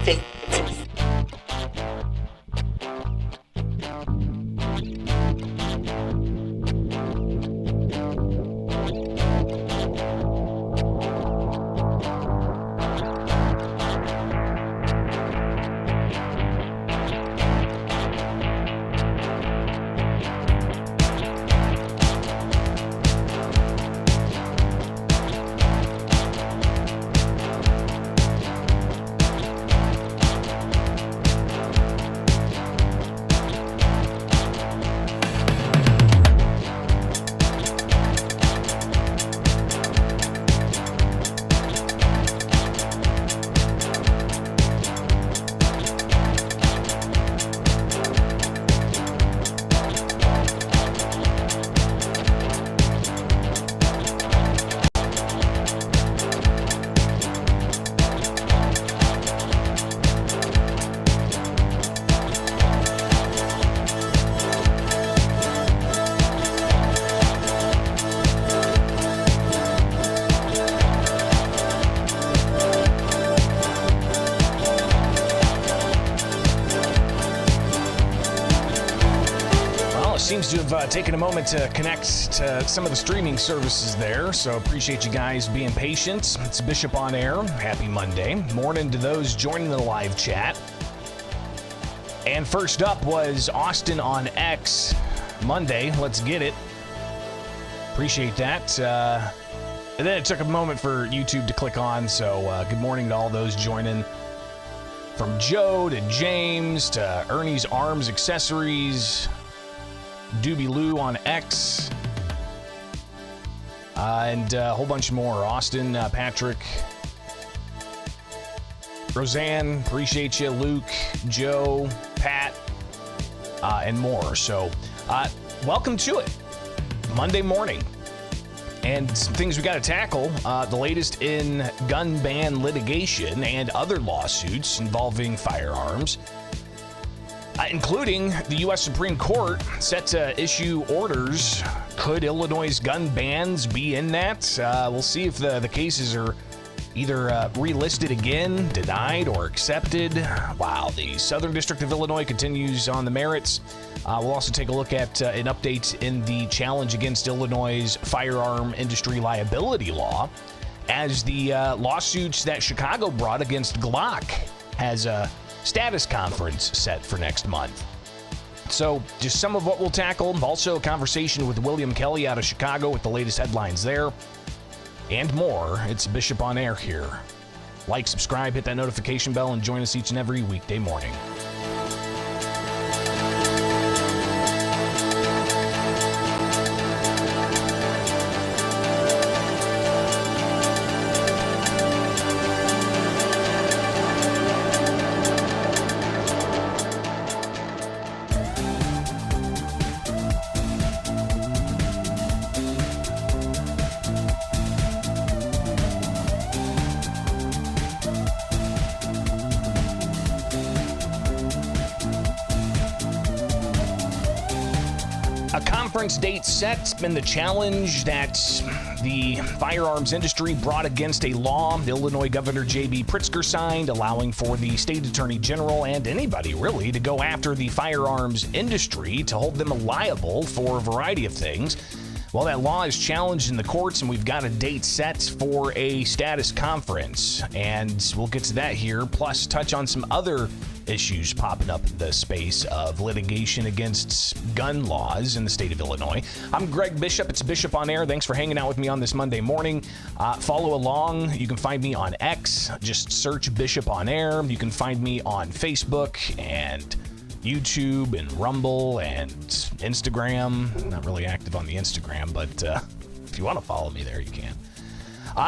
fingertips. Seems to have taken a moment to connect to some of the streaming services there, so appreciate you guys being patient. It's Bishop on Air. Happy Monday. Morning to those joining the live chat. And first up was Austin on X. Monday, let's get it. Appreciate that. And then it took a moment for YouTube to click on, so good morning to all those joining. From Joe to James to Ernie's Arms Accessories, Doobie Lou on X, and a whole bunch more. Austin, Patrick, Roseanne, appreciate you, Luke, Joe, Pat, and more. So, welcome to it. Monday morning. And some things we got to tackle. The latest in gun ban litigation and other lawsuits involving firearms. Including the U.S. Supreme Court set to issue orders. Could Illinois' gun bans be in that? We'll see if the cases are either relisted again, denied, or accepted. Wow, the Southern District of Illinois continues on the merits. We'll also take a look at an update in the challenge against Illinois' firearm industry liability law, as the lawsuits that Chicago brought against Glock has a status conference set for next month. So just some of what we'll tackle. Also a conversation with William Kelly out of Chicago with the latest headlines there and more. It's Bishop on Air here. Like, subscribe, hit that notification bell, and join us each and every weekday morning. Conference date set in the challenge that the firearms industry brought against a law Illinois Governor J.B. Pritzker signed, allowing for the state attorney general and anybody really to go after the firearms industry to hold them liable for a variety of things. Well, that law is challenged in the courts, and we've got a date set for a status conference, and we'll get to that here, plus touch on some other issues popping up in the space of litigation against gun laws in the state of Illinois. I'm Greg Bishop. It's Bishop on Air. Thanks for hanging out with me on this Monday morning. Follow along. You can find me on X. Just search Bishop on Air. You can find me on Facebook and YouTube and Rumble and Instagram. Not really active on the Instagram, but if you want to follow me there, you can.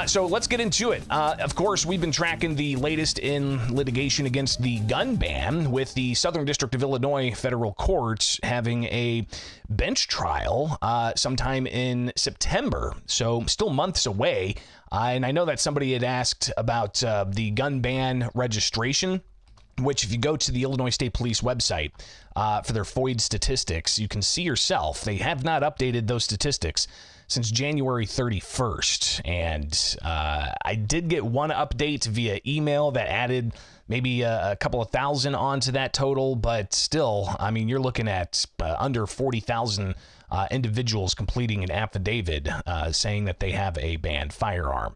So let's get into it. Of course, we've been tracking the latest in litigation against the gun ban, with the Southern District of Illinois federal courts having a bench trial sometime in September. So still months away. And I know that somebody had asked about the gun ban registration. which if you go to the Illinois State Police website for their FOID statistics, you can see yourself, they have not updated those statistics since January 31st. And I did get one update via email that added maybe a couple of thousand onto that total, but still, I mean, you're looking at under 40,000 individuals completing an affidavit saying that they have a banned firearm.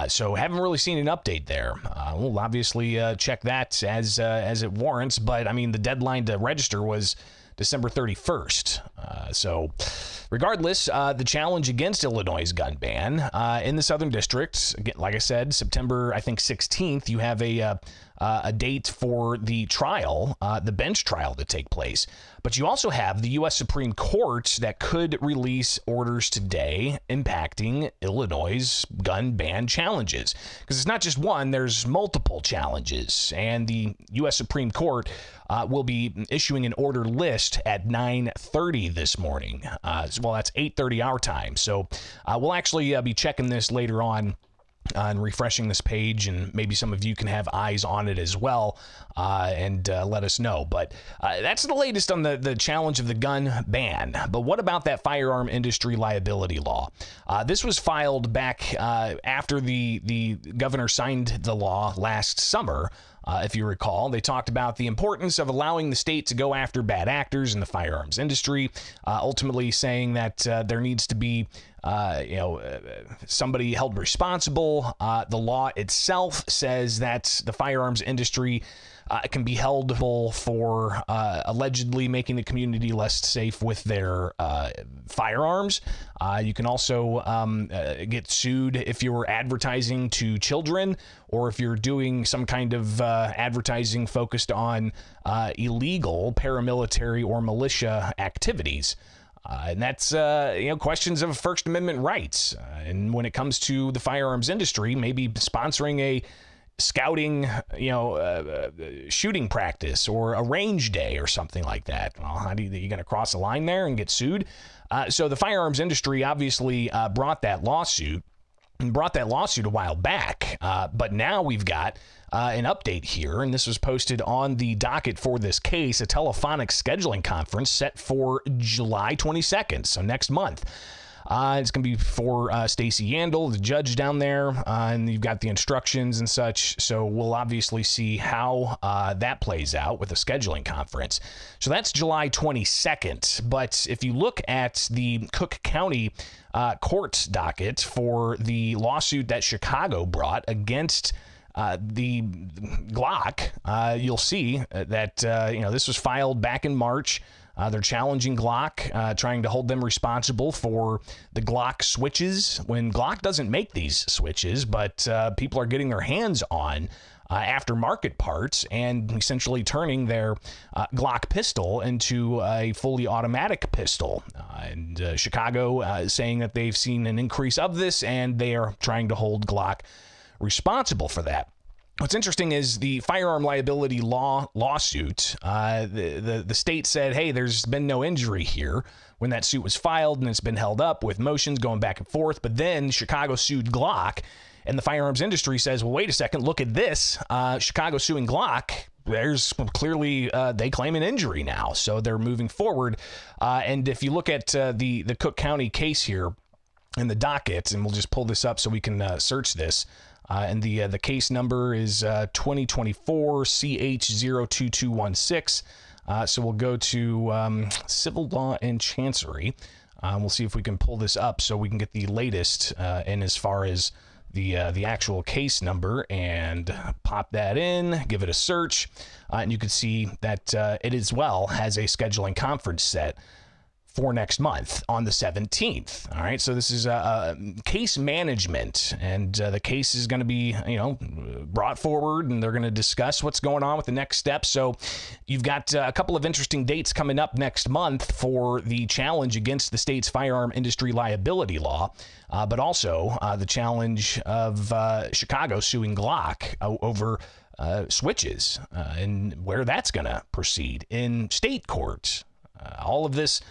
So haven't really seen an update there. We'll obviously check that as it warrants, but I mean, the deadline to register was December 31st. So regardless, the challenge against Illinois' gun ban in the Southern District, again, like I said, September, I think 16th, you have a date for the trial, the bench trial to take place. But you also have the U.S. Supreme Court that could release orders today impacting Illinois' gun ban challenges. Because it's not just one, there's multiple challenges. And the U.S. Supreme Court will be issuing an order list at 9:30 this morning. Well, that's 8:30 our time. So we'll actually be checking this later on and refreshing this page, and maybe some of you can have eyes on it as well and let us know. But that's the latest on the challenge of the gun ban. But what about that firearm industry liability law? This was filed back after the governor signed the law last summer. If you recall, they talked about the importance of allowing the state to go after bad actors in the firearms industry, ultimately saying that there needs to be somebody held responsible. The law itself says that the firearms industry can be held for allegedly making the community less safe with their firearms. You can also get sued if you're advertising to children, or if you're doing some kind of advertising focused on illegal paramilitary or militia activities. And that's, questions of First Amendment rights. And when it comes to the firearms industry, maybe sponsoring a scouting, shooting practice or a range day or something like that. Well, how do you going to cross a line there and get sued? So the firearms industry obviously brought that lawsuit a while back. But now we've got an update here, and this was posted on the docket for this case, a telephonic scheduling conference set for July 22nd, so next month. It's going to be for Stacey Yandel, the judge down there, and you've got the instructions and such. So we'll obviously see how that plays out with the scheduling conference. So that's July 22nd. But if you look at the Cook County court docket for the lawsuit that Chicago brought against the Glock, you'll see that this was filed back in March. They're challenging Glock, trying to hold them responsible for the Glock switches when Glock doesn't make these switches, but people are getting their hands on aftermarket parts and essentially turning their Glock pistol into a fully automatic pistol. And Chicago is saying that they've seen an increase of this, and they are trying to hold Glock responsible for that. What's interesting is the firearm liability lawsuit. The state said, hey, there's been no injury here when that suit was filed, and it's been held up with motions going back and forth. But then Chicago sued Glock, and the firearms industry says, well, wait a second, look at this. Chicago suing Glock. There's clearly they claim an injury now, so they're moving forward. And if you look at the Cook County case here in the docket, and we'll just pull this up so we can search this. And the case number is 2024 CH02216. So we'll go to Civil Law and Chancery. We'll see if we can pull this up so we can get the latest in as far as the actual case number, and pop that in, give it a search, and you can see that it as well has a scheduling conference set for next month on the 17th. All right, so this is case management, and the case is going to be, brought forward, and they're going to discuss what's going on with the next steps. So you've got a couple of interesting dates coming up next month for the challenge against the state's firearm industry liability law, but also the challenge of Chicago suing Glock over switches and where that's going to proceed in state court. All of this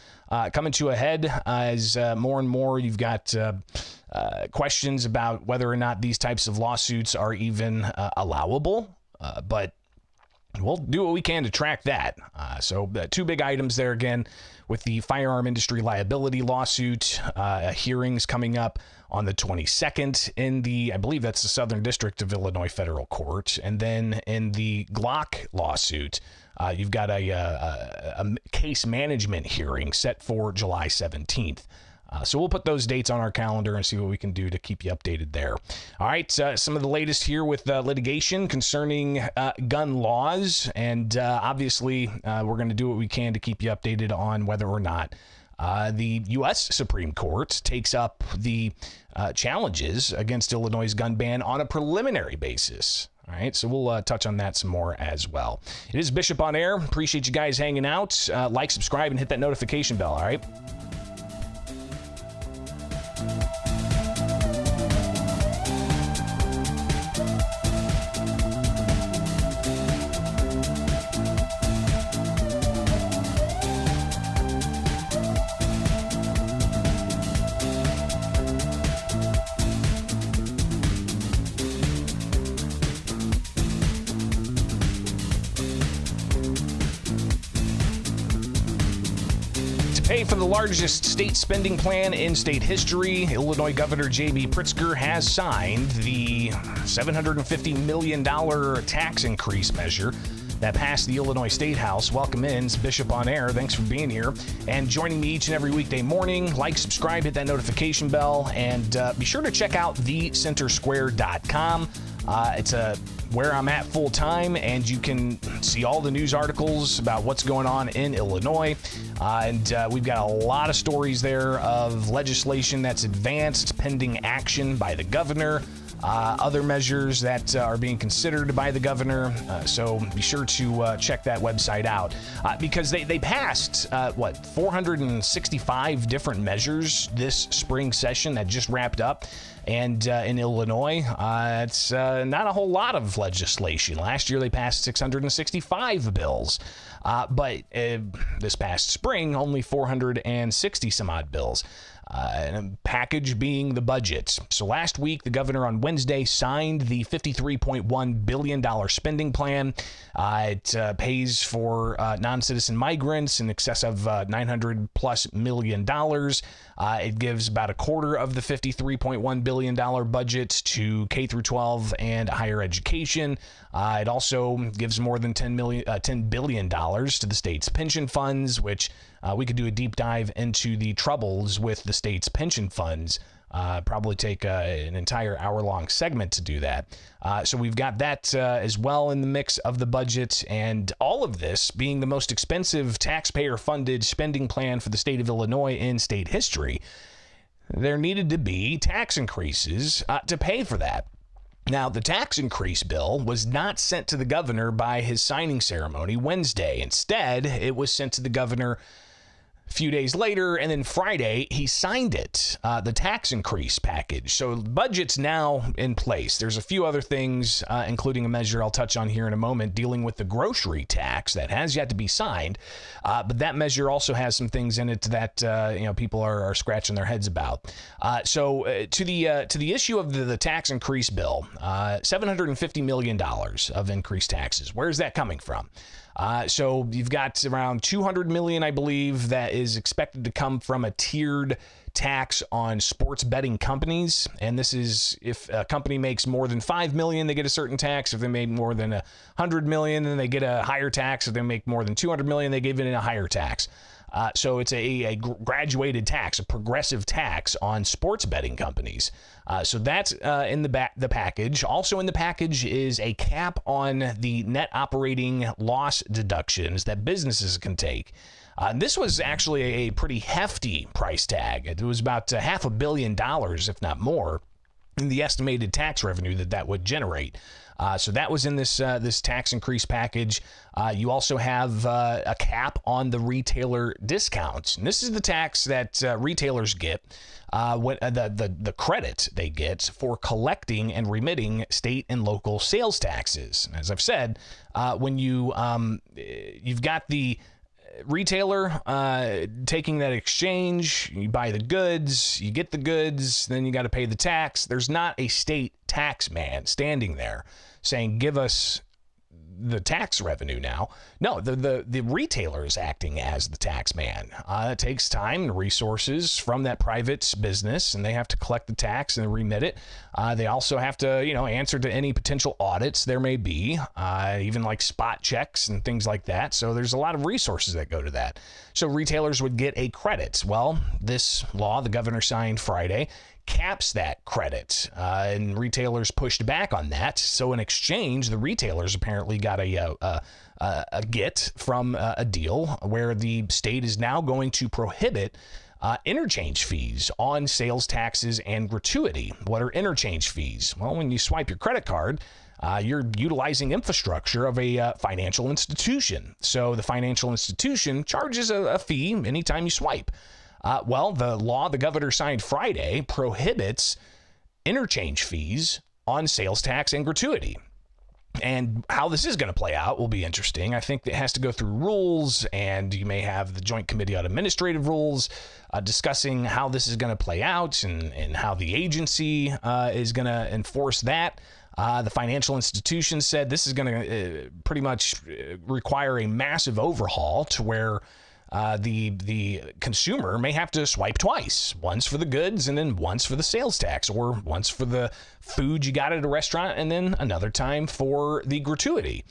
coming to a head as more and more you've got questions about whether or not these types of lawsuits are even allowable. But we'll do what we can to track that. So two big items there again with the firearm industry liability lawsuit. Hearings coming up on the 22nd in I believe that's the Southern District of Illinois Federal Court. And then in the Glock lawsuit, you've got a case management hearing set for July 17th. So we'll put those dates on our calendar and see what we can do to keep you updated there. All right, some of the latest here with litigation concerning gun laws. And obviously, we're going to do what we can to keep you updated on whether or not the U.S. Supreme Court takes up the challenges against Illinois' gun ban on a preliminary basis. All right, so we'll touch on that some more as well. It is Bishop on Air. Appreciate you guys hanging out. Like, subscribe, and hit that notification bell, all right? Pay for the largest state spending plan in state history. Illinois Governor J.B. Pritzker has signed the $750 million tax increase measure that passed the Illinois State House. Welcome in. It's Bishop on Air. Thanks for being here and joining me each and every weekday morning. Like, subscribe, hit that notification bell, and be sure to check out thecentersquare.com. It's where I'm at full time, and you can see all the news articles about what's going on in Illinois. And we've got a lot of stories there of legislation that's advanced pending action by the governor, other measures that are being considered by the governor. So be sure to check that website out because they passed 465 different measures this spring session that just wrapped up. And in Illinois, it's not a whole lot of legislation. Last year, they passed 665 bills. But this past spring, only 460 some odd bills. And a package being the budget. So last week, the governor on Wednesday signed the $53.1 billion spending plan. It pays for non-citizen migrants in excess of $900+ million. It gives about a quarter of the $53.1 billion budget to K through 12 and higher education. It also gives more than $10 billion to the state's pension funds, which we could do a deep dive into the troubles with the state's pension funds. Probably take an entire hour-long segment to do that. So we've got that as well in the mix of the budget, and all of this being the most expensive taxpayer-funded spending plan for the state of Illinois in state history. There needed to be tax increases to pay for that. Now, the tax increase bill was not sent to the governor by his signing ceremony Wednesday. Instead, it was sent to the governor a few days later, and then Friday, he signed it, the tax increase package. So the budget's now in place. There's a few other things, including a measure I'll touch on here in a moment, dealing with the grocery tax that has yet to be signed. But that measure also has some things in it that people are scratching their heads about. So to the issue of the tax increase bill, $750 million of increased taxes. Where's that coming from? So you've got around $200 million, I believe, that is expected to come from a tiered tax on sports betting companies. And this is if a company makes more than $5 million, they get a certain tax. If they make more than $100 million, then they get a higher tax. If they make more than $200 million, they give it a higher tax. So it's a graduated tax, a progressive tax on sports betting companies. So that's in the package. Also in the package is a cap on the net operating loss deductions that businesses can take. This was actually a pretty hefty price tag. It was about $500 million, if not more, in the estimated tax revenue that would generate. So that was in this tax increase package. You also have a cap on the retailer discounts. And this is the tax that retailers get, the credit they get for collecting and remitting state and local sales taxes. As I've said, when you've got the retailer taking that exchange, you buy the goods, you get the goods, then you got to pay the tax. There's not a state tax man standing there saying, give us the tax revenue now. No, the retailer is acting as the tax man. It takes time and resources from that private business, and they have to collect the tax and remit it. They also have to, answer to any potential audits there may be, even like spot checks and things like that. So there's a lot of resources that go to that. So retailers would get a credit. Well, this law the governor signed Friday caps that credit, and retailers pushed back on that. So in exchange, the retailers apparently got a get from a deal where the state is now going to prohibit interchange fees on sales taxes and gratuity. What are interchange fees? Well, when you swipe your credit card, you're utilizing infrastructure of a financial institution. So the financial institution charges a fee anytime you swipe. Well, the law the governor signed Friday prohibits interchange fees on sales tax and gratuity. And how this is going to play out will be interesting. I think it has to go through rules, and you may have the Joint Committee on Administrative Rules discussing how this is going to play out and how the agency is going to enforce that. The financial institution said this is going to pretty much require a massive overhaul to where the consumer may have to swipe twice, once for the goods and then once for the sales tax, or once for the food you got at a restaurant and then another time for the gratuity.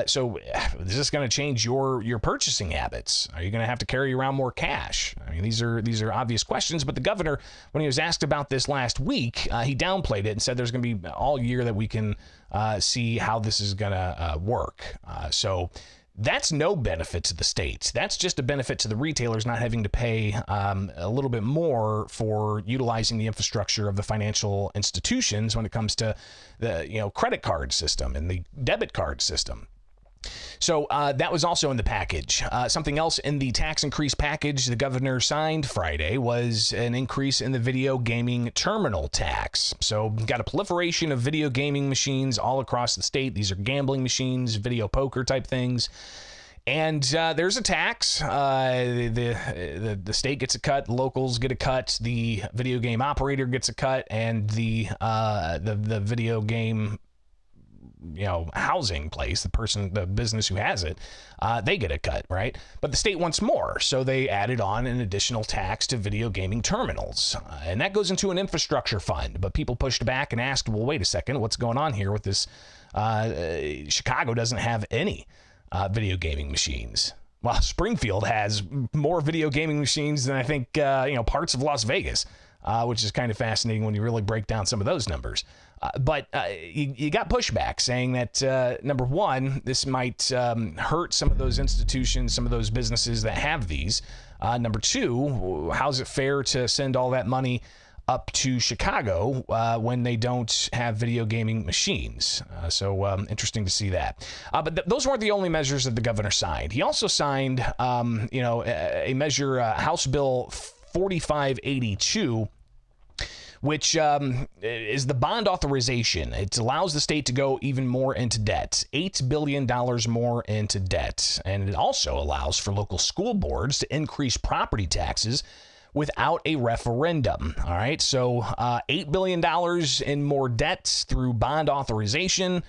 So is this going to change your purchasing habits? Are you going to have to carry around more cash? I mean, these are obvious questions, but the governor, when he was asked about this last week, he downplayed it and said there's going to be all year that we can see how this is going to work. So that's no benefit to the states. That's just a benefit to the retailers not having to pay a little bit more for utilizing the infrastructure of the financial institutions when it comes to the credit card system and the debit card system. So that was also in the package. Something else in the tax increase package the governor signed Friday was an increase in the video gaming terminal tax. So got a proliferation of video gaming machines all across the state. These are gambling machines, video poker type things. And there's a tax. The state gets a cut, the locals get a cut, the video game operator gets a cut, and the video game housing place, the business who has it, they get a cut, right? But the state wants more, so they added on an additional tax to video gaming terminals, and that goes into an infrastructure fund. But people pushed back and asked, well, wait a second, what's going on here with this? Chicago doesn't have any video gaming machines. Well, Springfield has more video gaming machines than I think parts of Las Vegas, which is kind of fascinating when you really break down some of those numbers. But you got pushback saying that, number one, this might hurt some of those institutions, some of those businesses that have these. Number two, how's it fair to send all that money up to Chicago when they don't have video gaming machines? So interesting to see that. But those weren't the only measures that the governor signed. He also signed, a measure, House Bill 4582, which is the bond authorization. It allows the state to go even more into debt, $8 billion more into debt. And it also allows for local school boards to increase property taxes without a referendum. All right, so $8 billion in more debt through bond authorization.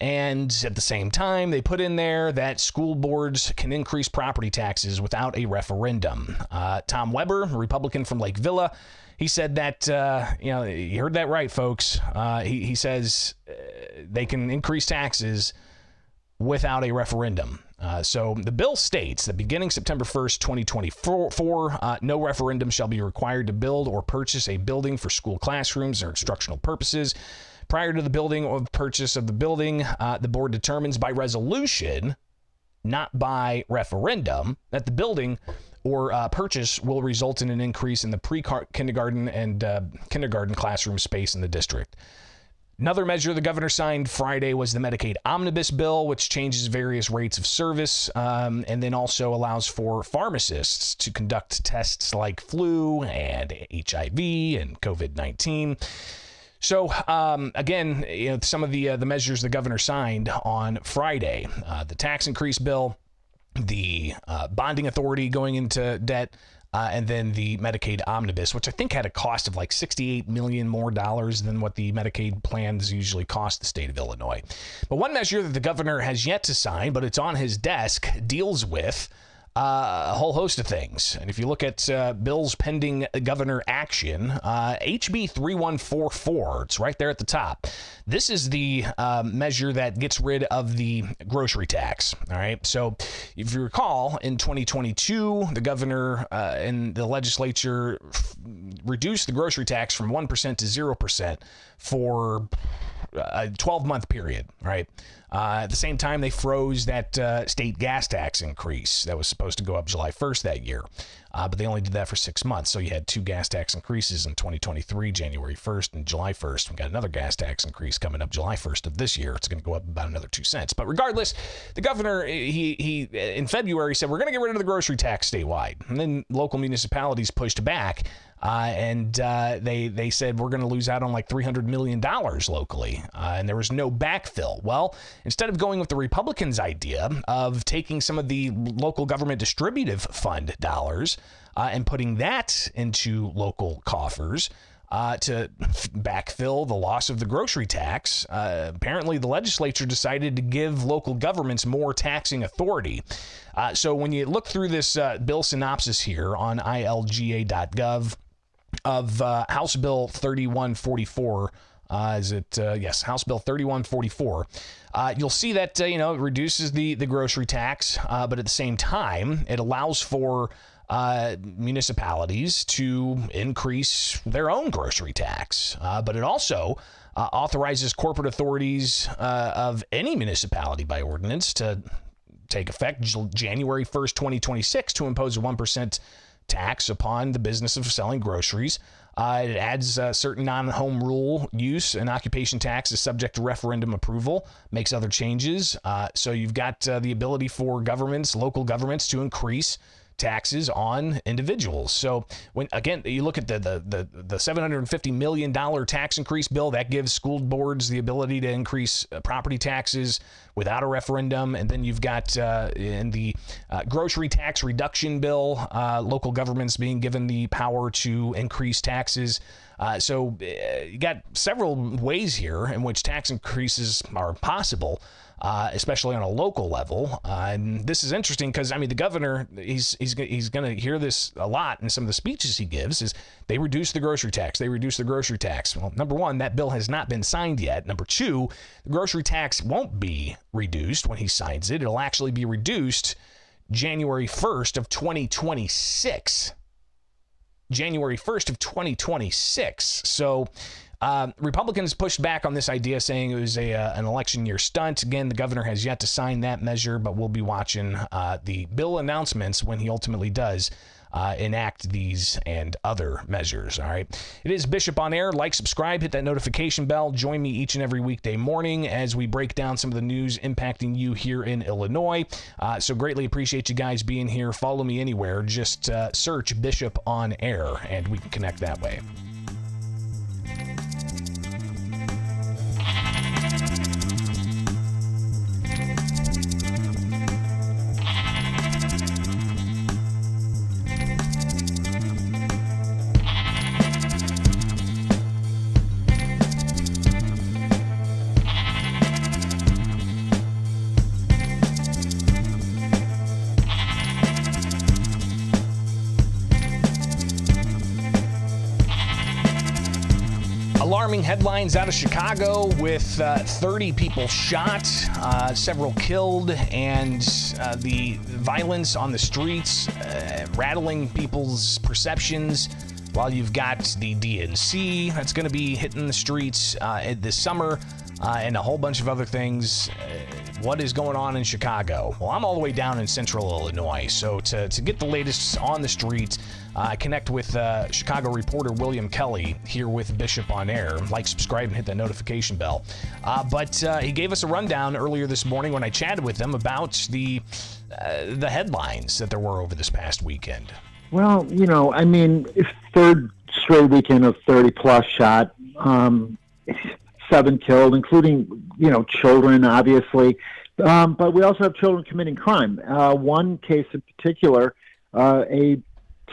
And at the same time, they put in there that school boards can increase property taxes without a referendum. Tom Weber, a Republican from Lake Villa, he said that, you heard that right, folks. He says they can increase taxes without a referendum. So the bill states that beginning September 1st, 2024, no referendum shall be required to build or purchase a building for school classrooms or instructional purposes. Prior to the building or purchase of the building, the board determines by resolution, not by referendum, that the building or purchase will result in an increase in the pre-kindergarten and kindergarten classroom space in the district. Another measure the governor signed Friday was the Medicaid Omnibus Bill, which changes various rates of service and then also allows for pharmacists to conduct tests like flu and HIV and COVID-19. So, again, some of the measures the governor signed on Friday, the tax increase bill, the bonding authority going into debt, and then the Medicaid Omnibus, which I think had a cost of like $68 million more than what the Medicaid plans usually cost the state of Illinois. But one measure that the governor has yet to sign, but it's on his desk, deals with a whole host of things. And if you look at bills pending governor action, HB 3144, it's right there at the top. This is the measure that gets rid of the grocery tax. All right. So if you recall, in 2022, the governor and the legislature reduced the grocery tax from 1% to 0% for a 12-month period, right? At the same time, they froze that state gas tax increase that was supposed to go up July 1st that year. But they only did that for 6 months. So you had two gas tax increases in 2023, January 1st and July 1st. We got another gas tax increase coming up July 1st of this year. It's going to go up about another 2 cents. But regardless, the governor, he in February said, we're going to get rid of the grocery tax statewide. And then local municipalities pushed back. And they said we're going to lose out on like $300 million locally, and there was no backfill. Well, instead of going with the Republicans' idea of taking some of the local government distributive fund dollars and putting that into local coffers to backfill the loss of the grocery tax, apparently the legislature decided to give local governments more taxing authority. So when you look through this bill synopsis here on ilga.gov, of House Bill 3144, yes, House Bill 3144. You'll see that, it reduces the grocery tax, but at the same time, it allows for municipalities to increase their own grocery tax. But it also authorizes corporate authorities of any municipality by ordinance to take effect January 1st, 2026 to impose a 1% tax upon the business of selling groceries. It adds certain non-home rule use and occupation tax is subject to referendum approval, makes other changes. So you've got the ability for governments, local governments, to increase taxes on individuals. So when, again, you look at the $750 million tax increase bill, that gives school boards the ability to increase property taxes without a referendum. And then you've got in the grocery tax reduction bill, local governments being given the power to increase taxes. So you got several ways here in which tax increases are possible, especially on a local level. And this is interesting because, the governor, he's going to hear this a lot in some of the speeches he gives, is they reduce the grocery tax. They reduce the grocery tax. Well, number one, that bill has not been signed yet. Number two, the grocery tax won't be reduced when he signs it. It'll actually be reduced January 1st of 2026. January 1st of 2026. So Republicans pushed back on this idea, saying it was an election year stunt. Again, the governor has yet to sign that measure, but we'll be watching the bill announcements when he ultimately does enact these and other measures. All right. It is Bishop on Air. Like, subscribe, hit that notification bell. Join me each and every weekday morning as we break down some of the news impacting you here in Illinois. So greatly appreciate you guys being here. Follow me anywhere. Just search Bishop on Air and we can connect that way. Alarming headlines out of Chicago with 30 people shot, several killed, and the violence on the streets rattling people's perceptions. While you've got the DNC that's going to be hitting the streets this summer and a whole bunch of other things. What is going on in Chicago? Well, I'm all the way down in central Illinois, so to get the latest on the streets, I connect with Chicago reporter William Kelly here with Bishop on Air. Like, subscribe, and hit that notification bell. But he gave us a rundown earlier this morning when I chatted with him about the headlines that there were over this past weekend. Well, it's third straight weekend of 30-plus shot, 7 killed, including, children, obviously. But we also have children committing crime. One case in particular, a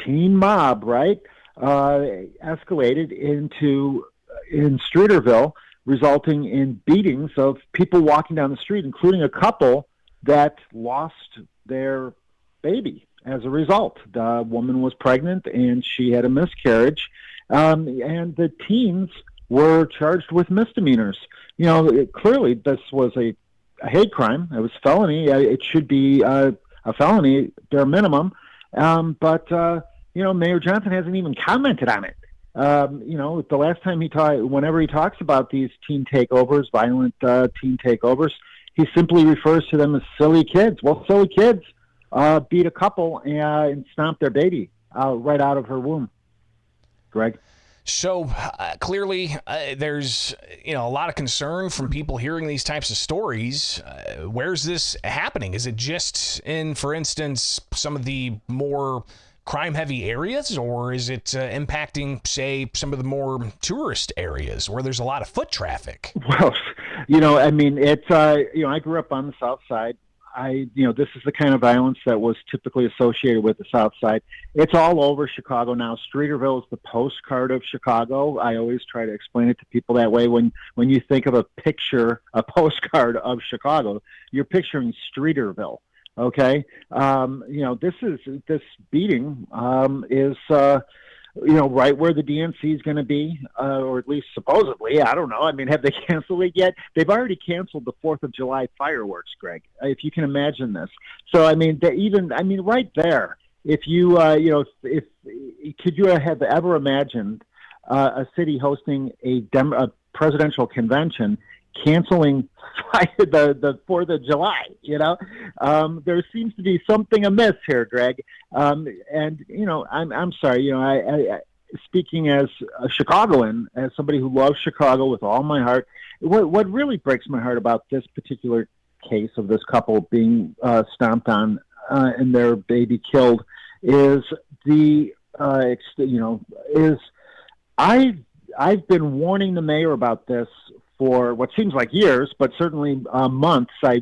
teen mob, right, escalated in Streeterville, resulting in beatings of people walking down the street, including a couple that lost their baby as a result. The woman was pregnant and she had a miscarriage, and the teens were charged with misdemeanors. Clearly this was a hate crime. It was felony. It should be a felony, bare minimum. But Mayor Johnson hasn't even commented on it. The last time whenever he talks about these teen takeovers, violent teen takeovers, he simply refers to them as silly kids. Well, silly kids beat a couple and stomped their baby right out of her womb. Greg? So clearly there's a lot of concern from people hearing these types of stories. Where's this happening? Is it just in, for instance, some of the more crime-heavy areas, or is it impacting, say, some of the more tourist areas where there's a lot of foot traffic? Well, I grew up on the South Side. This is the kind of violence that was typically associated with the South Side. It's all over Chicago now. Streeterville is the postcard of Chicago. I always try to explain it to people that way. When you think of a postcard of Chicago, you're picturing Streeterville. Okay, this beating is right where the DNC is going to be, or at least supposedly. I don't know. Have they canceled it yet? They've already canceled the 4th of July fireworks, Greg, if you can imagine this. So, right there, if you, could you have ever imagined a city hosting a presidential convention canceling the 4th of July? There seems to be something amiss here, Greg. I'm sorry. I speaking as a Chicagoan, as somebody who loves Chicago with all my heart, what really breaks my heart about this particular case of this couple being stomped on and their baby killed is I've been warning the mayor about this for what seems like years, but certainly months. I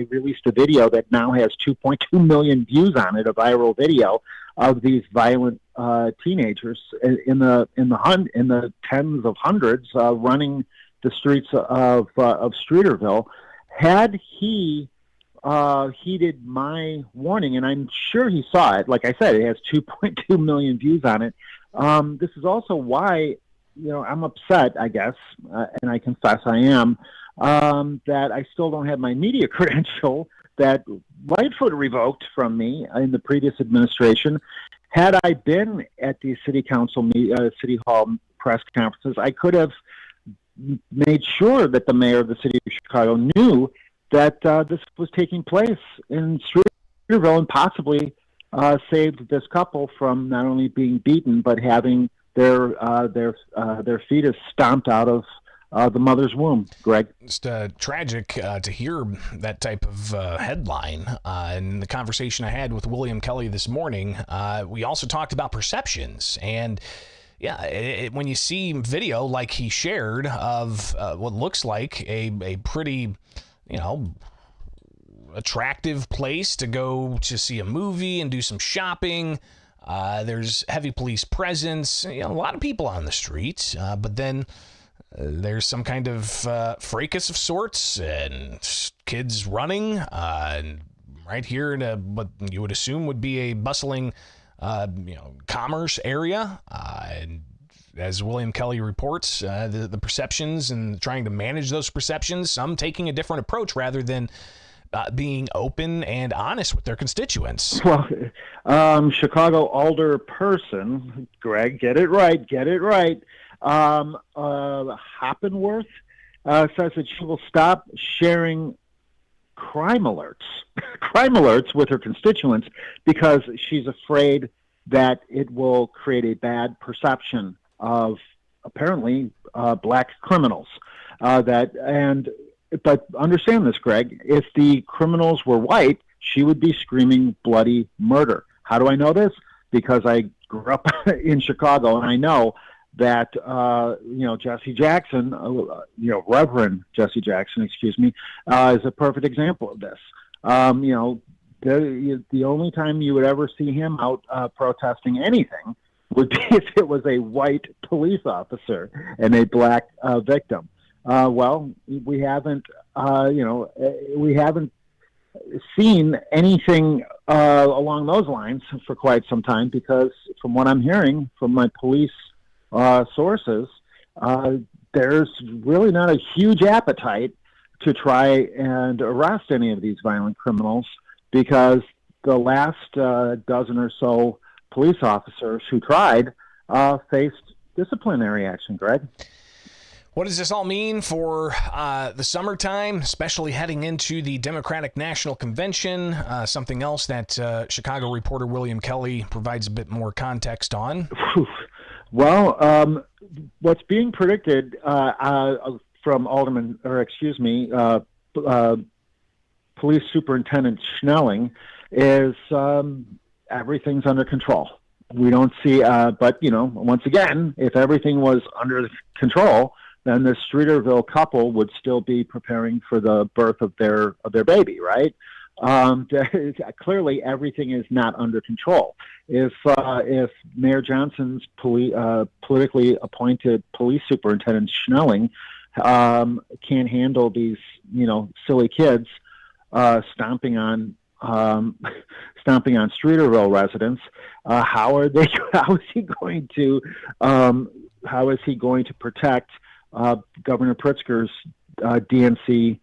released a video that now has 2.2 million views on it, a viral video of these violent teenagers in the tens of hundreds running the streets of Streeterville. Had he heeded my warning, and I'm sure he saw it, like I said, it has 2.2 million views on it. This is also why I'm upset, I guess, and I confess I am, that I still don't have my media credential that Lightfoot revoked from me in the previous administration. Had I been at the city hall press conferences, I could have made sure that the mayor of the city of Chicago knew that this was taking place in Streeterville and possibly saved this couple from not only being beaten but having their fetus stomped out of the mother's womb. Greg, it's tragic to hear that type of headline. In the conversation I had with William Kelly this morning, we also talked about perceptions. And yeah, when you see video like he shared of what looks like a pretty, attractive place to go to see a movie and do some shopping. There's heavy police presence, a lot of people on the street, but then there's some kind of fracas of sorts and kids running right here in what you would assume would be a bustling, commerce area. And as William Kelly reports, the perceptions and trying to manage those perceptions, some taking a different approach rather than being open and honest with their constituents. Well, Chicago alder person, Greg, get it right. Hoppenworth says that she will stop sharing crime alerts with her constituents because she's afraid that it will create a bad perception of apparently black criminals. But understand this, Greg, if the criminals were white, she would be screaming bloody murder. How do I know this? Because I grew up in Chicago, and I know that, Jesse Jackson, Reverend Jesse Jackson, is a perfect example of this. the only time you would ever see him out protesting anything would be if it was a white police officer and a black victim. Well, we haven't seen anything along those lines for quite some time, because from what I'm hearing from my police sources, there's really not a huge appetite to try and arrest any of these violent criminals, because the last dozen or so police officers who tried faced disciplinary action, Greg. What does this all mean for the summertime, especially heading into the Democratic National Convention? Something else that Chicago reporter William Kelly provides a bit more context on. Well, what's being predicted from Police Superintendent Schnelling is everything's under control. We don't see, but once again, if everything was under control, then the Streeterville couple would still be preparing for the birth of their baby, right? Clearly, everything is not under control. If Mayor Johnson's politically appointed police superintendent Schnelling can't handle these silly kids stomping on Streeterville residents, how is he going to protect Governor Pritzker's DNC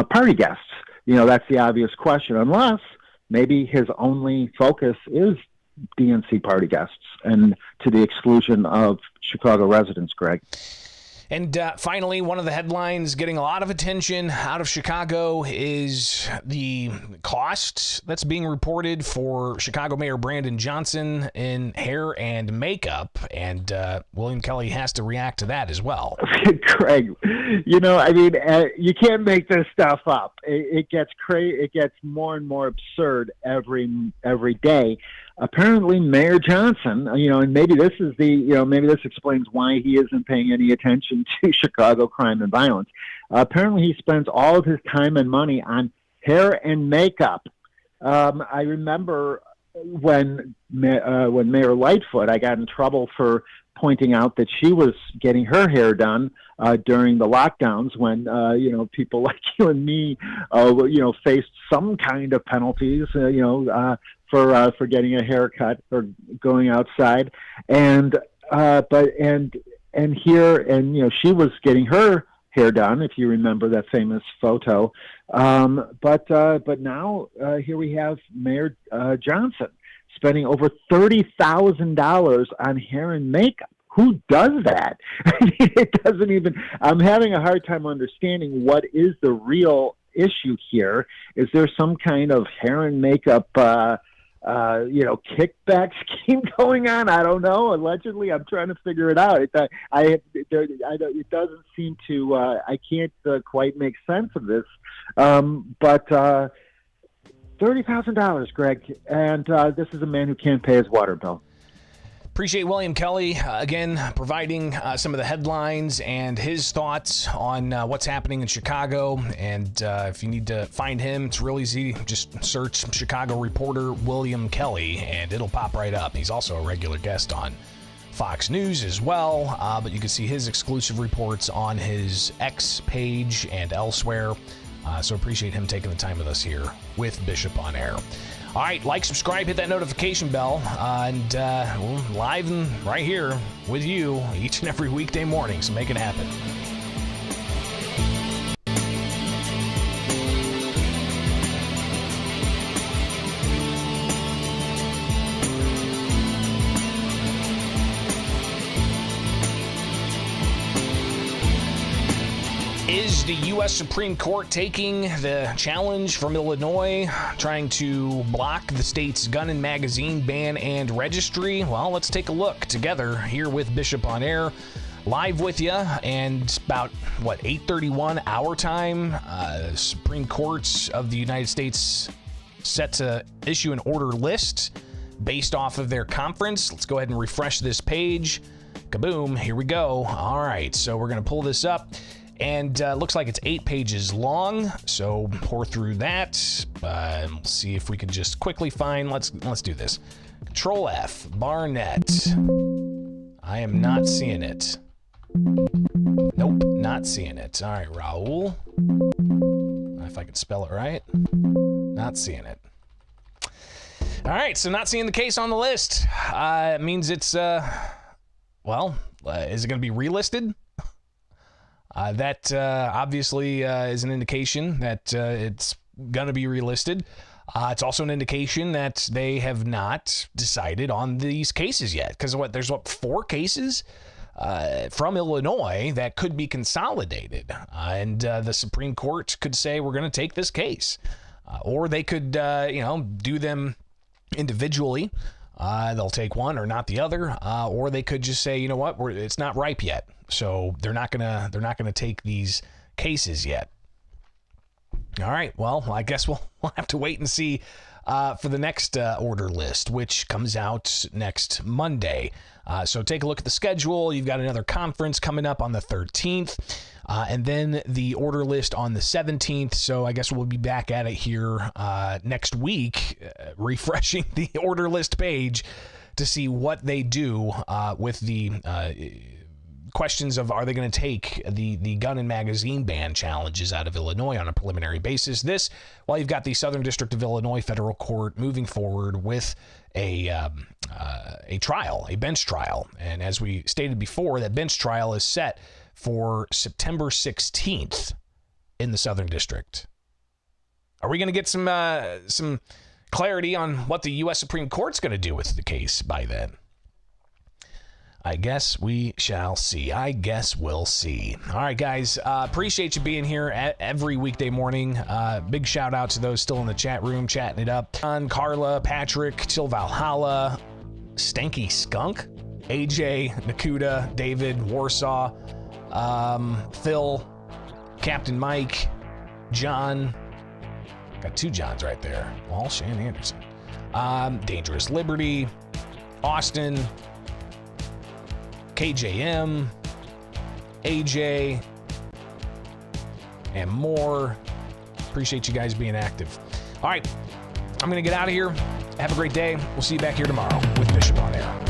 party guests? That's the obvious question, unless maybe his only focus is DNC party guests, and to the exclusion of Chicago residents, Greg. And finally, one of the headlines getting a lot of attention out of Chicago is the cost that's being reported for Chicago Mayor Brandon Johnson in hair and makeup. And William Kelly has to react to that as well. Craig, you can't make this stuff up. It gets crazy. It gets more and more absurd every day. Apparently, Mayor Johnson, and maybe this explains why he isn't paying any attention to Chicago crime and violence. Apparently, he spends all of his time and money on hair and makeup. I remember when Mayor Lightfoot, I got in trouble for pointing out that she was getting her hair done during the lockdowns, when people like you and me faced some kind of penalties for getting a haircut or going outside, and she was getting her hair done, if you remember that famous photo. But now here we have Mayor Johnson spending over $30,000 on hair and makeup. Who does that? It doesn't even. I'm having a hard time understanding what is the real issue here. Is there some kind of hair and makeup kickback scheme going on? I don't know. Allegedly, I'm trying to figure it out. It doesn't seem to. I can't quite make sense of this. But $30,000, Greg, and this is a man who can't pay his water bill. Appreciate William Kelly, again, providing some of the headlines and his thoughts on what's happening in Chicago. And if you need to find him, it's real easy. Just search Chicago reporter William Kelly, and it'll pop right up. He's also a regular guest on Fox News as well, but you can see his exclusive reports on his X page and elsewhere. So appreciate him taking the time with us here with Bishop on Air. All right, like, subscribe, hit that notification bell, and we're live and right here with you each and every weekday morning, so make it happen. Is the U.S. Supreme Court taking the challenge from Illinois, trying to block the state's gun and magazine ban and registry? Well, let's take a look together here with Bishop on Air, live with you, and about, 8:31 our time, Supreme Court of the United States set to issue an order list based off of their conference. Let's go ahead and refresh this page. Kaboom, here we go. All right, so we're going to pull this up. And looks like it's 8 pages long, so pour through that. We'll see if we can just quickly find. Let's do this. Control F, Barnett. I am not seeing it. Nope, not seeing it. All right, Raul. If I can spell it right. Not seeing it. All right, so not seeing the case on the list. It means it's, is it going to be relisted? That obviously is an indication that it's going to be relisted. It's also an indication that they have not decided on these cases yet. Because there's 4 cases from Illinois that could be consolidated. And the Supreme Court could say, we're going to take this case. Or they could, do them individually. They'll take one or not the other. Or they could just say, you know what, it's not ripe yet. So they're not gonna take these cases yet. All right. Well, I guess we'll have to wait and see for the next order list, which comes out next Monday. So take a look at the schedule. You've got another conference coming up on the 13th, and then the order list on the 17th. So I guess we'll be back at it here next week, refreshing the order list page to see what they do with the questions of, are they going to take the gun and magazine ban challenges out of Illinois on a preliminary basis? This, while you've got the Southern District of Illinois Federal Court moving forward with a trial, a bench trial. And as we stated before, that bench trial is set for September 16th in the Southern District. Are we going to get some clarity on what the U.S. Supreme Court's going to do with the case by then? I guess we shall see. I guess we'll see. All right, guys. Appreciate you being here every weekday morning. Big shout out to those still in the chat room chatting it up. John, Carla, Patrick, Till Valhalla, Stanky Skunk, AJ, Nakuda, David, Warsaw, Phil, Captain Mike, John. Got 2 Johns right there. Walsh and Anderson. Dangerous Liberty, Austin, KJM, AJ, and more. Appreciate you guys being active. All right, I'm going to get out of here. Have a great day. We'll see you back here tomorrow with Bishop on Air.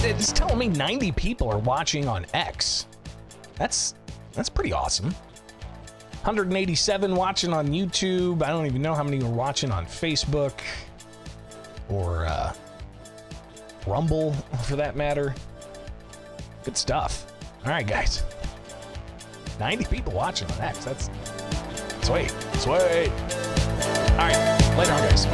It's telling me 90 people are watching on X. That's pretty awesome. 187 watching on YouTube. I don't even know how many are watching on Facebook or Rumble, for that matter. Good stuff. All right, guys. 90 people watching on X. That's sweet. Sweet. All right. Later on, guys.